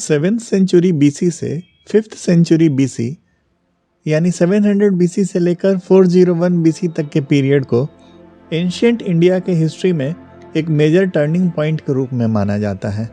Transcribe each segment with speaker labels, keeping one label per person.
Speaker 1: 7th century BC से 5th century BC यानी 700 BC से लेकर 401 बीसी तक के पीरियड को एंशियंट इंडिया के हिस्ट्री में एक मेजर टर्निंग पॉइंट के रूप में माना जाता है,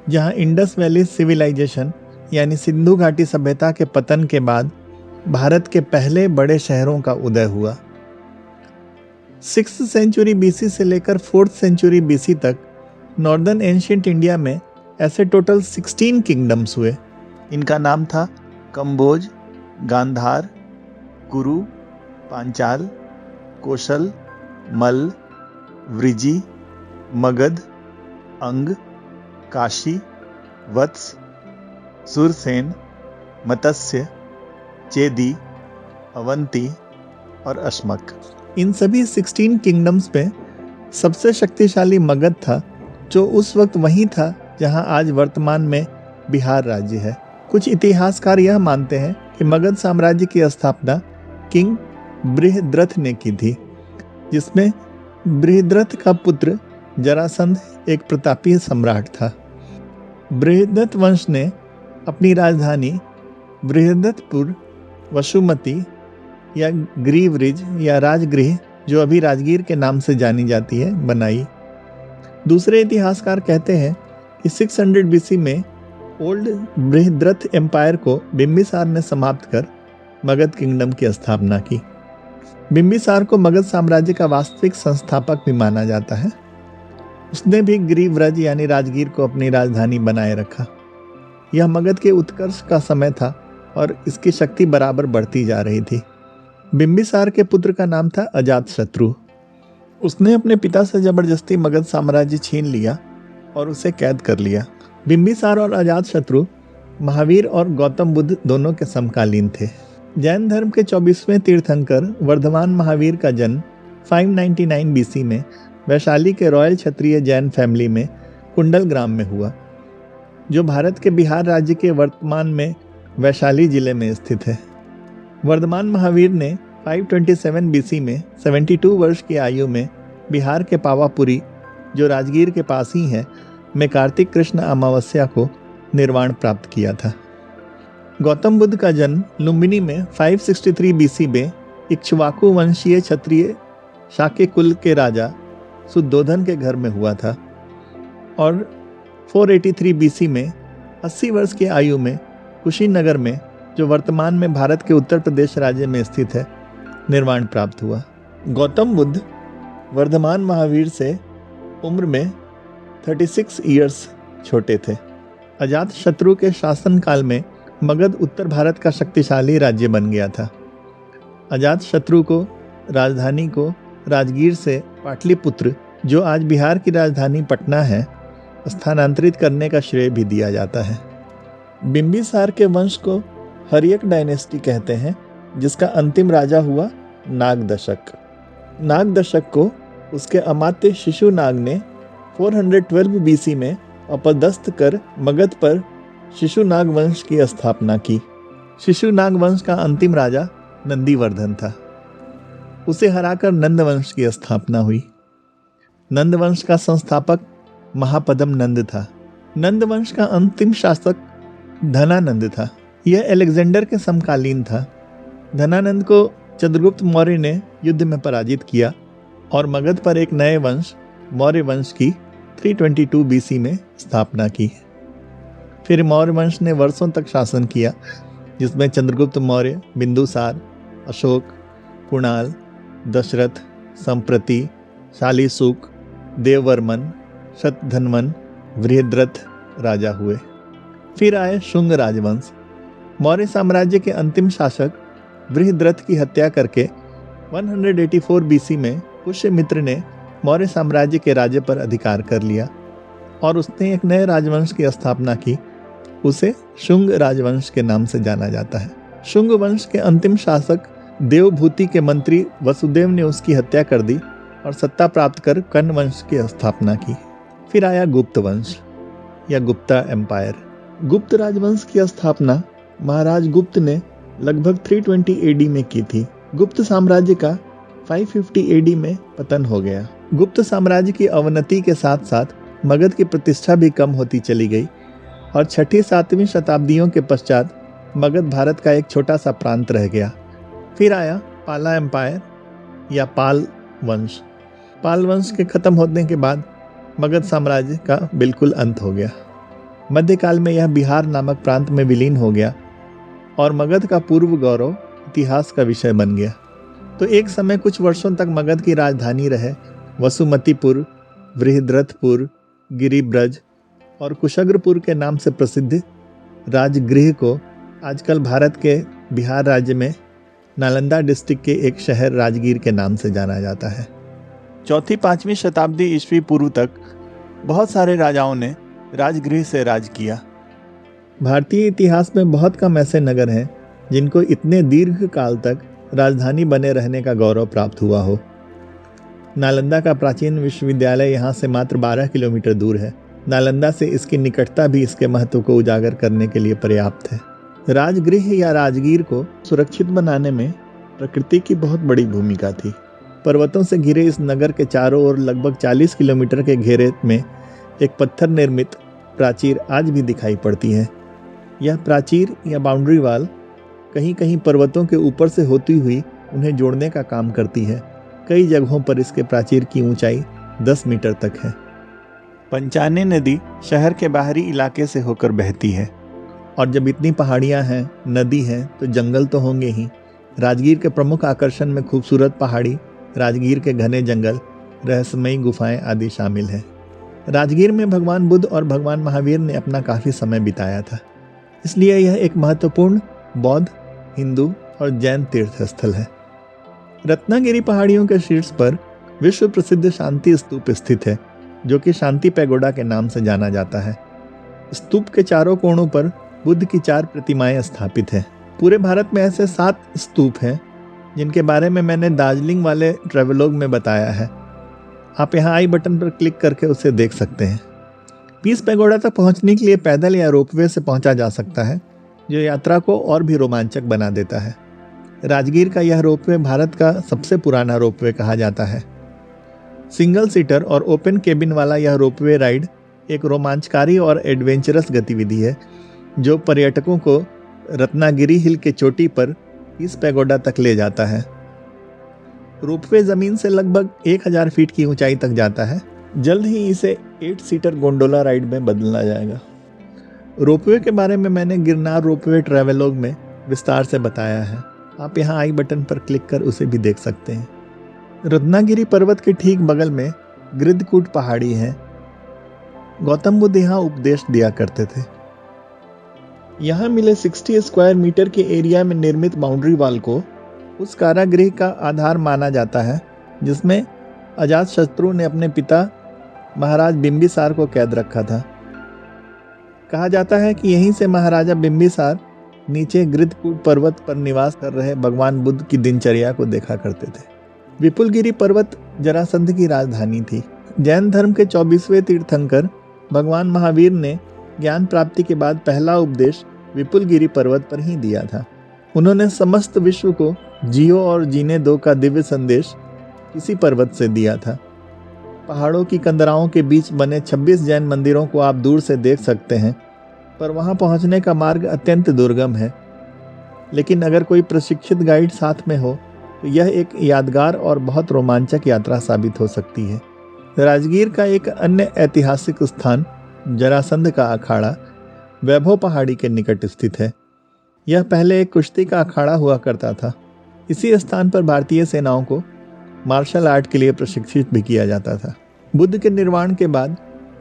Speaker 1: जहां इंडस वैली सिविलाइजेशन यानी सिंधु घाटी सभ्यता के पतन के बाद भारत के पहले बड़े शहरों का उदय हुआ। 6th सेंचुरी बीसी से लेकर 4th सेंचुरी बीसी तक नॉर्दर्न एंशियंट इंडिया में ऐसे टोटल 16 किंगडम्स हुए। इनका नाम था कंबोज, गांधार, कुरु, पांचाल, कोशल, मल, वृजी, मगध, अंग, काशी, वत्स, सुरसेन, मत्स्य, चेदी, अवंती और अश्मक। इन सभी 16 किंगडम्स में सबसे शक्तिशाली मगध था, जो उस वक्त वहीं था जहां आज वर्तमान में बिहार राज्य है। कुछ इतिहासकार यह मानते हैं कि मगध साम्राज्य की स्थापना किंग बृहद्रथ ने की थी, जिसमें बृहद्रथ का पुत्र जरासंध एक प्रतापी सम्राट था। बृहद्रथ वंश ने अपनी राजधानी बृहद्रथपुर, वसुमती या ग्रीवरिज या राजगृह, जो अभी राजगीर के नाम से जानी जाती है, बनाई। दूसरे इतिहासकार कहते हैं कि 600 बीसी में ओल्ड बृहद्रथ एम्पायर को बिंबिसार ने समाप्त कर मगध किंगडम की स्थापना की। बिंबिसार को मगध साम्राज्य का वास्तविक संस्थापक भी माना जाता है। उसने भी ग्रीवरज यानी राजगीर को अपनी राजधानी बनाए रखा। यह मगध के उत्कर्ष का समय था और इसकी शक्ति बराबर बढ़ती जा रही थी। बिंबिसार के पुत्र का नाम था अजातशत्रु। उसने अपने पिता से जबरदस्ती मगध साम्राज्य छीन लिया और उसे कैद कर लिया। बिंबिसार और अजातशत्रु महावीर और गौतम बुद्ध दोनों के समकालीन थे। जैन धर्म के 24वें तीर्थंकर वर्धमान महावीर का जन्म 599 बीसी में वैशाली के रॉयल क्षत्रिय जैन फैमिली में कुंडल ग्राम में हुआ, जो भारत के बिहार राज्य के वर्तमान में वैशाली जिले में स्थित है। वर्धमान महावीर ने 527 बीसी में 72 वर्ष की आयु में बिहार के पावापुरी, जो राजगीर के पास ही है, में कार्तिक कृष्ण अमावस्या को निर्वाण प्राप्त किया था। गौतम बुद्ध का जन्म लुम्बिनी में 563 बीसी में इक्ष्वाकु वंशीय क्षत्रिय शाक्य कुल के राजा सुद्धोधन के घर में हुआ था और 483 बीसी में 80 वर्ष की आयु में कुशीनगर में, जो वर्तमान में भारत के उत्तर प्रदेश राज्य में स्थित है, निर्वाण प्राप्त हुआ। गौतम बुद्ध वर्धमान महावीर से उम्र में 36 ईयर्स छोटे थे। अजातशत्रु के शासनकाल में मगध उत्तर भारत का शक्तिशाली राज्य बन गया था। अजातशत्रु को राजधानी को राजगीर से पाटलिपुत्र, जो आज बिहार की राजधानी पटना है, स्थानांतरित करने का श्रेय भी दिया जाता है। बिंबिसार के वंश को हर्यक डायनेस्टी कहते हैं, जिसका अंतिम राजा हुआ नागदशक। नागदशक को उसके अमात्य शिशुनाग ने 412 बीसी में अपदस्थ कर मगध पर शिशुनाग वंश की स्थापना की। शिशुनाग वंश का अंतिम राजा नंदीवर्धन था। उसे हराकर नंद वंश की स्थापना हुई। नंद वंश का संस्थापक महापद्म नंद था। नंद वंश का अंतिम शासक धनानंद था। यह अलेक्जेंडर के समकालीन था। धनानंद को चंद्रगुप्त मौर्य ने युद्ध में पराजित किया और मगध पर एक नए वंश मौर्य वंश की 322 बीसी में स्थापना की। फिर मौर्य वंश ने वर्षों तक शासन किया, जिसमें चंद्रगुप्त मौर्य, बिंदुसार, अशोक, कुणाल, दशरथ, संप्रति, शालीसुक, देववर्मन, शतधन्वन, बृहद्रथ राजा हुए। फिर आए शुंग राजवंश। मौर्य साम्राज्य के अंतिम शासक बृहद्रथ की हत्या करके 184 बीसी में पुष्यमित्र ने मौर्य साम्राज्य के राज्य पर अधिकार कर लिया और उसने एक नए राजवंश की स्थापना की। उसे शुंग राजवंश के नाम से जाना जाता है। शुंग वंश के अंतिम शासक देवभूति के मंत्री वसुदेव ने उसकी हत्या कर दी और सत्ता प्राप्त कर कर्ण वंश की स्थापना की। फिर आया गुप्त वंश या गुप्ता एम्पायर। गुप्त राजवंश की स्थापना महाराज गुप्त ने लगभग 320 एडी में की थी। गुप्त साम्राज्य का 550 एडी में पतन हो गया। गुप्त साम्राज्य की अवनति के साथ साथ मगध की प्रतिष्ठा भी कम होती चली गई और 6ठी-7वीं शताब्दियों के पश्चात मगध भारत का एक छोटा सा प्रांत रह गया। फिर आया पाला एम्पायर या पाल वंश। पाल वंश के खत्म होने के बाद मगध साम्राज्य का बिल्कुल अंत हो गया। मध्यकाल में यह बिहार नामक प्रांत में विलीन हो गया और मगध का पूर्व गौरव इतिहास का विषय बन गया। तो एक समय कुछ वर्षों तक मगध की राजधानी रहे वसुमतीपुर, बृहद्रथपुर, गिरिब्रज और कुशग्रपुर के नाम से प्रसिद्ध राजगृह को आजकल भारत के बिहार राज्य में नालंदा डिस्ट्रिक्ट के एक शहर राजगीर के नाम से जाना जाता है। 4ठी-5वीं शताब्दी ईस्वी पूर्व तक बहुत सारे राजाओं ने राजगृह से राज किया। भारतीय इतिहास में बहुत कम ऐसे नगर हैं जिनको इतने दीर्घ काल तक राजधानी बने रहने का गौरव प्राप्त हुआ हो। नालंदा का प्राचीन विश्वविद्यालय यहाँ से मात्र 12 किलोमीटर दूर है। नालंदा से इसकी निकटता भी इसके महत्व को उजागर करने के लिए पर्याप्त है। राजगृह या राजगीर को सुरक्षित बनाने में प्रकृति की बहुत बड़ी भूमिका थी। पर्वतों से घिरे इस नगर के चारों ओर लगभग 40 किलोमीटर के घेरे में एक पत्थर निर्मित प्राचीर आज भी दिखाई पड़ती है। यह प्राचीर या बाउंड्री वॉल कहीं कहीं पर्वतों के ऊपर से होती हुई उन्हें जोड़ने का काम करती है। कई जगहों पर इसके प्राचीर की ऊंचाई 10 मीटर तक है। पंचाने नदी शहर के बाहरी इलाके से होकर बहती है और जब इतनी पहाड़ियां हैं, नदी है, तो जंगल तो होंगे ही। राजगीर के प्रमुख आकर्षण में खूबसूरत पहाड़ी, राजगीर के घने जंगल, रहस्यमयी गुफाएं आदि शामिल हैं। राजगीर में भगवान बुद्ध और भगवान महावीर ने अपना काफ़ी समय बिताया था, इसलिए यह एक महत्वपूर्ण बौद्ध, हिंदू और जैन तीर्थ स्थल है। रत्नागिरी पहाड़ियों के शीर्ष पर विश्व प्रसिद्ध शांति स्तूप स्थित है, जो कि शांति पैगोडा के नाम से जाना जाता है। स्तूप के चारों कोणों पर बुद्ध की 4 प्रतिमाएं स्थापित हैं। पूरे भारत में ऐसे 7 स्तूप हैं जिनके बारे में मैंने दार्जिलिंग वाले ट्रेवलॉग में बताया है। आप यहाँ आई बटन पर क्लिक करके उसे देख सकते हैं। पीस पैगोडा तक पहुँचने के लिए पैदल या रोपवे से पहुँचा जा सकता है, जो यात्रा को और भी रोमांचक बना देता है। राजगीर का यह रोपवे भारत का सबसे पुराना रोपवे कहा जाता है। सिंगल सीटर और ओपन केबिन वाला यह रोपवे राइड एक रोमांचकारी और एडवेंचरस गतिविधि है, जो पर्यटकों को रत्नागिरी हिल के चोटी पर पीस पैगोडा तक ले जाता है। रोपवे जमीन से लगभग 1000 फीट की ऊंचाई तक जाता है। जल्द ही इसे 8 सीटर गोंडोला राइड में बदला जाएगा। रोपवे के बारे में मैंने गिरनार रोपवे ट्रैवलॉग में विस्तार से बताया है। आप यहाँ आई बटन पर क्लिक कर उसे भी देख सकते हैं। रत्नागिरी पर्वत के ठीक बगल में गृद्धकूट पहाड़ी है। गौतम बुद्ध यहाँ उपदेश दिया करते थे। यहाँ मिले 60 स्क्वायर मीटर के एरिया में निर्मित बाउंड्री वॉल को उस कारागृह का आधार माना जाता है जिसमें अजातशत्रु ने अपने पिता महाराज बिंबिसार को कैद रखा था। कहा जाता है कि यहीं से महाराजा बिंबिसार नीचे गृद्धकूट पर्वत पर निवास कर रहे भगवान बुद्ध की दिनचर्या को देखा करते थे। विपुलगिरी पर्वत जरासंध की राजधानी थी। जैन धर्म के 24वें तीर्थंकर भगवान महावीर ने ज्ञान प्राप्ति के बाद पहला उपदेश विपुलगिरी पर्वत पर ही दिया था। उन्होंने समस्त विश्व को जियो और जीने दो का दिव्य संदेश इसी पर्वत से दिया था। पहाड़ों की कंदराओं के बीच बने 26 जैन मंदिरों को आप दूर से देख सकते हैं, पर वहां पहुंचने का मार्ग अत्यंत दुर्गम है। लेकिन अगर कोई प्रशिक्षित गाइड साथ में हो तो यह एक यादगार और बहुत रोमांचक यात्रा साबित हो सकती है। राजगीर का एक अन्य ऐतिहासिक स्थान जरासंध का अखाड़ा वैभव पहाड़ी के निकट स्थित है। यह पहले एक कुश्ती का अखाड़ा हुआ करता था। इसी स्थान पर भारतीय सेनाओं को मार्शल आर्ट के लिए प्रशिक्षित भी किया जाता था। बुद्ध के निर्वाण के बाद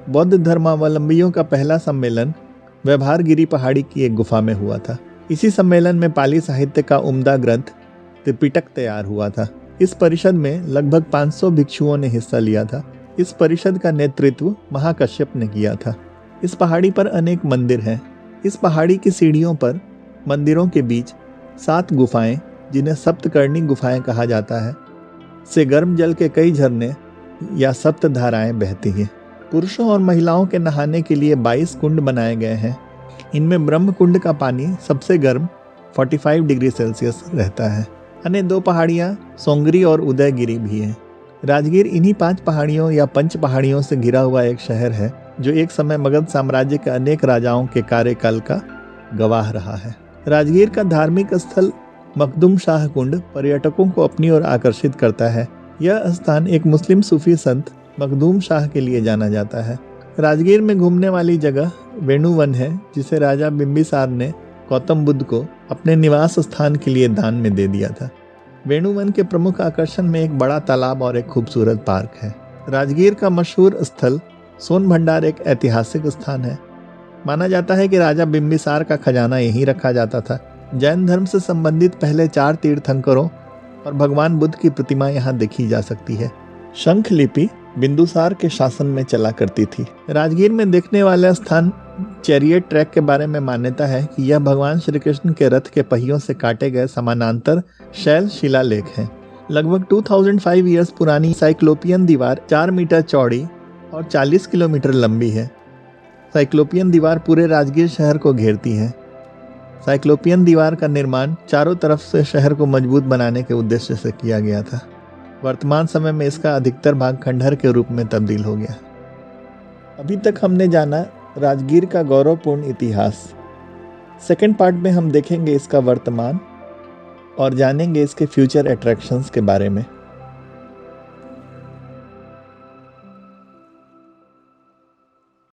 Speaker 1: बौद्ध धर्मावलंबियों का पहला सम्मेलन व्यवहारगिरी पहाड़ी की एक गुफा में हुआ था। इसी सम्मेलन में पाली साहित्य का उम्दा ग्रंथ त्रिपिटक तैयार हुआ था। इस परिषद में लगभग 500 भिक्षुओं ने हिस्सा लिया था। इस परिषद का नेतृत्व महाकश्यप ने किया था। इस पहाड़ी पर अनेक मंदिर हैं। इस पहाड़ी की सीढ़ियों पर मंदिरों के बीच 7 गुफाएं, जिन्हें सप्तकर्णी गुफाएं कहा जाता है, से गर्म जल के कई झरने या सप्त धाराएं बहती हैं। पुरुषों और महिलाओं के नहाने के लिए 22 कुंड बनाए गए हैं। इनमें ब्रह्म कुंड का पानी सबसे गर्म 45 डिग्री सेल्सियस रहता है। अन्य 2 पहाड़ियाँ सोंगरी और उदयगिरी भी हैं। राजगीर इन्हीं 5 पहाड़ियों या पंच पहाड़ियों से घिरा हुआ एक शहर है जो एक समय मगध साम्राज्य के अनेक राजाओं के कार्यकाल का गवाह रहा है। राजगीर का धार्मिक स्थल मखदूम शाह कुंड पर्यटकों को अपनी ओर आकर्षित करता है। यह स्थान एक मुस्लिम सूफी संत मखदूम शाह के लिए जाना जाता है। राजगीर में घूमने वाली जगह वेणुवन है, जिसे राजा बिंबिसार ने गौतम बुद्ध को अपने निवास स्थान के लिए दान में दे दिया था। वेणुवन के प्रमुख आकर्षण में एक बड़ा तालाब और एक खूबसूरत पार्क है। राजगीर का मशहूर स्थल सोन भंडार एक ऐतिहासिक स्थान है। माना जाता है कि राजा बिंबिसार का खजाना यहीं रखा जाता था। जैन धर्म से संबंधित पहले 4 तीर्थंकरों और भगवान बुद्ध की प्रतिमा यहाँ देखी जा सकती है। शंख लिपि बिंदुसार के शासन में चला करती थी। राजगीर में देखने वाला स्थान चैरियट ट्रैक के बारे में मान्यता है कि यह भगवान श्री कृष्ण के रथ के पहियों से काटे गए समानांतर शैल शिलालेख हैं। लगभग 2005 ईयर्स पुरानी साइक्लोपियन दीवार 4 मीटर चौड़ी और 40 किलोमीटर लंबी है। साइक्लोपियन दीवार पूरे राजगीर शहर को घेरती है। साइक्लोपियन दीवार का निर्माण चारों तरफ से शहर को मजबूत बनाने के उद्देश्य से किया गया था। वर्तमान समय में इसका अधिकतर भाग खंडहर के रूप में तब्दील हो गया। अभी तक हमने जाना राजगीर का गौरवपूर्ण इतिहास। सेकंड पार्ट में हम देखेंगे इसका वर्तमान और जानेंगे इसके फ्यूचर अट्रैक्शंस के बारे में।